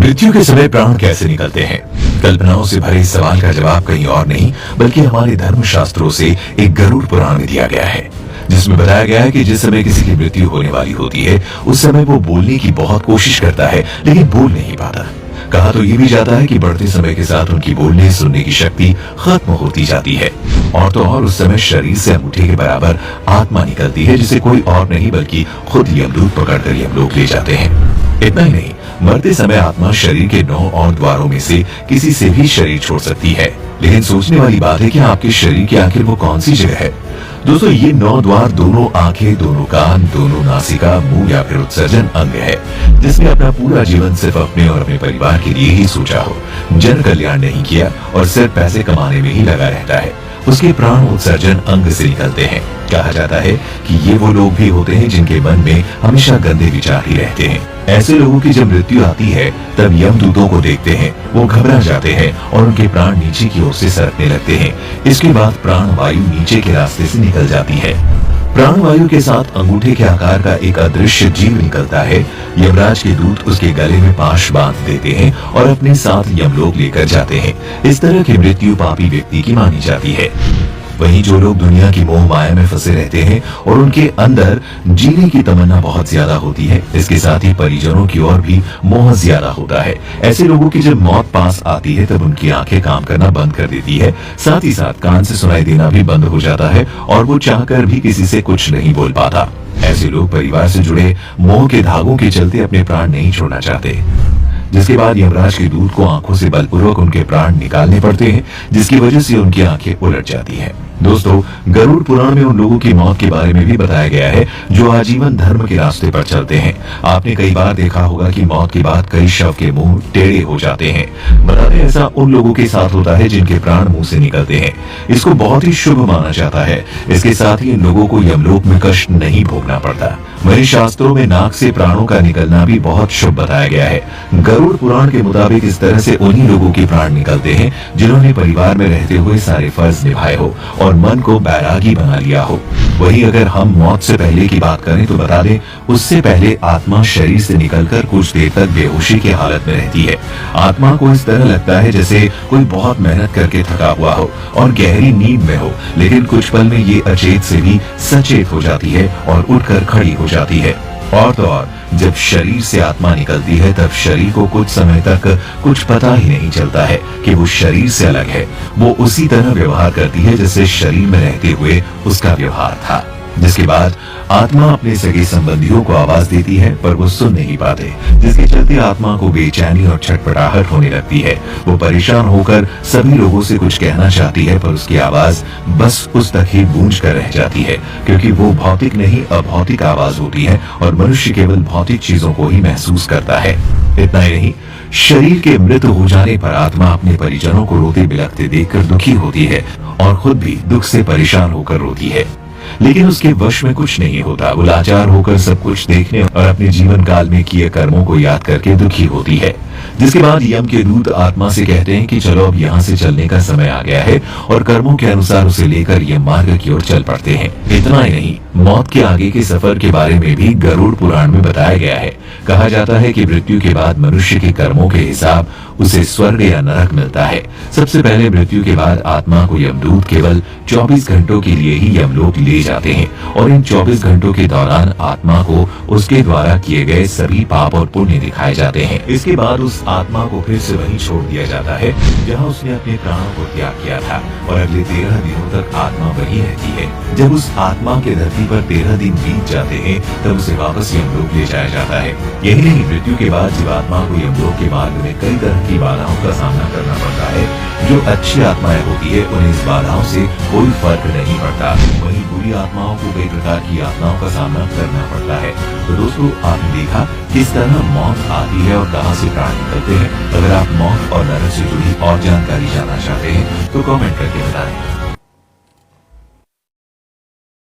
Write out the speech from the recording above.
मृत्यु के समय प्राण कैसे निकलते हैं? कल्पनाओं से भरे इस सवाल का जवाब कहीं और नहीं बल्कि हमारे धर्म शास्त्रों से एक गरुड़ पुराण में दिया गया है, जिसमें बताया गया है कि जिस समय किसी की मृत्यु होने वाली होती है उस समय वो बोलने की बहुत कोशिश करता है लेकिन बोल नहीं पाता। कहा तो ये भी जाता है कि बढ़ते समय के साथ उनकी बोलने सुनने की शक्ति खत्म होती जाती है और तो और उस समय शरीर से अंगूठे के बराबर आत्मा निकलती है, जिसे कोई और नहीं बल्कि खुद यमदूत पकड़कर यमलोक ले जाते हैं। इतना ही नहीं, मरते समय आत्मा शरीर के 9 और द्वारों में से किसी से भी शरीर छोड़ सकती है। लेकिन सोचने वाली बात है कि आपके शरीर की आखिर वो कौन सी जगह है? दोस्तों, ये 9 द्वार दोनों आंखें, दोनों कान, दोनों नासिका, मुंह या फिर उत्सर्जन अंग है, जिसने अपना पूरा जीवन सिर्फ अपने और अपने परिवार के लिए ही सोचा हो, जन कल्याण नहीं किया और सिर्फ पैसे कमाने में ही लगा रहता है। उसके प्राण उत्सर्जन अंग से निकलते हैं। कहा जाता है कि ये वो लोग भी होते हैं जिनके मन में हमेशा गंदे विचार ही रहते हैं। ऐसे लोगों की जब मृत्यु आती है तब यमदूतों को देखते हैं, वो घबरा जाते हैं और उनके प्राण नीचे की ओर से सरकने लगते हैं। इसके बाद प्राण वायु नीचे के रास्ते से निकल जाती है। प्राण वायु के साथ अंगूठे के आकार का एक अदृश्य जीव निकलता है। यमराज के दूत उसके गले में पाश बांध देते हैं और अपने साथ यमलोक लेकर जाते हैं। इस तरह की मृत्यु पापी व्यक्ति की मानी जाती है। वहीं जो लोग दुनिया की मोह माया में फंसे रहते हैं और उनके अंदर जीने की तमन्ना बहुत ज्यादा होती है, इसके साथ ही परिजनों की ओर भी मोह ज्यादा होता है, ऐसे लोगों की जब मौत पास आती है तब उनकी आंखें काम करना बंद कर देती है, साथ ही साथ कान से सुनाई देना भी बंद हो जाता है और वो चाहकर भी किसी से कुछ नहीं बोल पाता। ऐसे लोग परिवार से जुड़े मोह के धागों के चलते अपने प्राण नहीं छोड़ना चाहते, जिसके बाद यमराज के दूत को आंखों से बलपूर्वक उनके प्राण निकालने पड़ते हैं, जिसकी वजह से उनकी आंखें उलट जाती हैं। दोस्तों, गरुड़ पुराण में उन लोगों की मौत के बारे में भी बताया गया है जो आजीवन धर्म के रास्ते पर चलते हैं। आपने कई बार देखा होगा कि मौत के बाद कई शव के मुंह टेढ़े हो जाते हैं। बताते ऐसा उन लोगों के साथ होता है जिनके प्राण मुंह से निकलते हैं। इसको बहुत ही शुभ माना जाता है। इसके साथ ही इन लोगों को यमलोक में कष्ट नहीं भोगना पड़ता। वहीं शास्त्रों में नाक से प्राणों का निकलना भी बहुत शुभ बताया गया है। गरुड़ पुराण के मुताबिक इस तरह से उन्हीं लोगों के प्राण निकलते हैं जिन्होंने परिवार में रहते हुए सारे फर्ज निभाए हो और मन को बैरागी बना लिया हो। वहीं अगर हम मौत से पहले की बात करें तो बता दें, उससे पहले आत्मा शरीर से निकलकर कुछ देर तक बेहोशी की हालत में रहती है। आत्मा को इस तरह लगता है जैसे कोई बहुत मेहनत करके थका हुआ हो और गहरी नींद में हो, लेकिन कुछ पल में ये अचेत से भी सचेत हो जाती है और उठकर खड़ी हो जाती है। और तो और जब शरीर से आत्मा निकलती है तब शरीर को कुछ समय तक कुछ पता ही नहीं चलता है कि वो शरीर से अलग है। वो उसी तरह व्यवहार करती है जैसे शरीर में रहते हुए उसका व्यवहार था। जिसके बाद आत्मा अपने सगे संबंधियों को आवाज देती है पर वो सुन नहीं पाते, जिसके चलते आत्मा को बेचैनी और छटपटाहट होने लगती है। वो परेशान होकर सभी लोगों से कुछ कहना चाहती है पर उसकी आवाज बस उस तक ही गूंज कर रह जाती है, क्योंकि वो भौतिक नहीं अभौतिक आवाज होती है और मनुष्य केवल भौतिक चीजों को ही महसूस करता है। इतना ही नहीं, शरीर के मृत हो जाने पर आत्मा अपने परिजनों को रोते बिलखते देखकर दुखी होती है और खुद भी दुख से परेशान होकर रोती है, लेकिन उसके वश में कुछ नहीं होता। वो लाचार होकर सब कुछ देखने और अपने जीवन काल में किए कर्मों को याद करके दुखी होती है। जिसके बाद यम के दूत आत्मा से कहते हैं कि चलो अब यहाँ से चलने का समय आ गया है और कर्मों के अनुसार उसे लेकर यम मार्ग की ओर चल पड़ते हैं। इतना ही नहीं, मौत के आगे के सफर के बारे में भी गरुड़ पुराण में बताया गया है। कहा जाता है कि मृत्यु के बाद मनुष्य के कर्मों के हिसाब उसे स्वर्ग या नरक मिलता है। सबसे पहले मृत्यु के बाद आत्मा को यमदूत केवल 24 घंटों के लिए ही यमलोक ले जाते हैं और इन 24 घंटों के दौरान आत्मा को उसके द्वारा किए गए सभी पाप और पुण्य दिखाए जाते हैं। इसके बाद उस आत्मा को फिर से वहीं छोड़ दिया जाता है जहाँ उसने अपने प्राणों को त्याग किया था और अगले 13 दिनों तक आत्मा वहीं रहती है। जब उस आत्मा के धरती पर 13 दिन बीत जाते हैं तब उसे वापस यमलोक ले जाया जाता है। यही नहीं, मृत्यु के बाद जब आत्मा को यमलोक के मार्ग में कई तरह की बाधाओं का सामना करना पड़ता है, जो अच्छी आत्माएं होती है उन्हें इस बाधाओं से कोई फर्क नहीं पड़ता। वहीं बुरी आत्माओं को कई प्रकार की यातनाओं का सामना करना पड़ता है। तो दोस्तों, आपने देखा किस तरह मौत आती है और कहां से प्राण निकलते हैं। अगर आप मौत और नरक से जुड़ी और जानकारी जानना चाहते हैं तो कमेंट करके बताएं।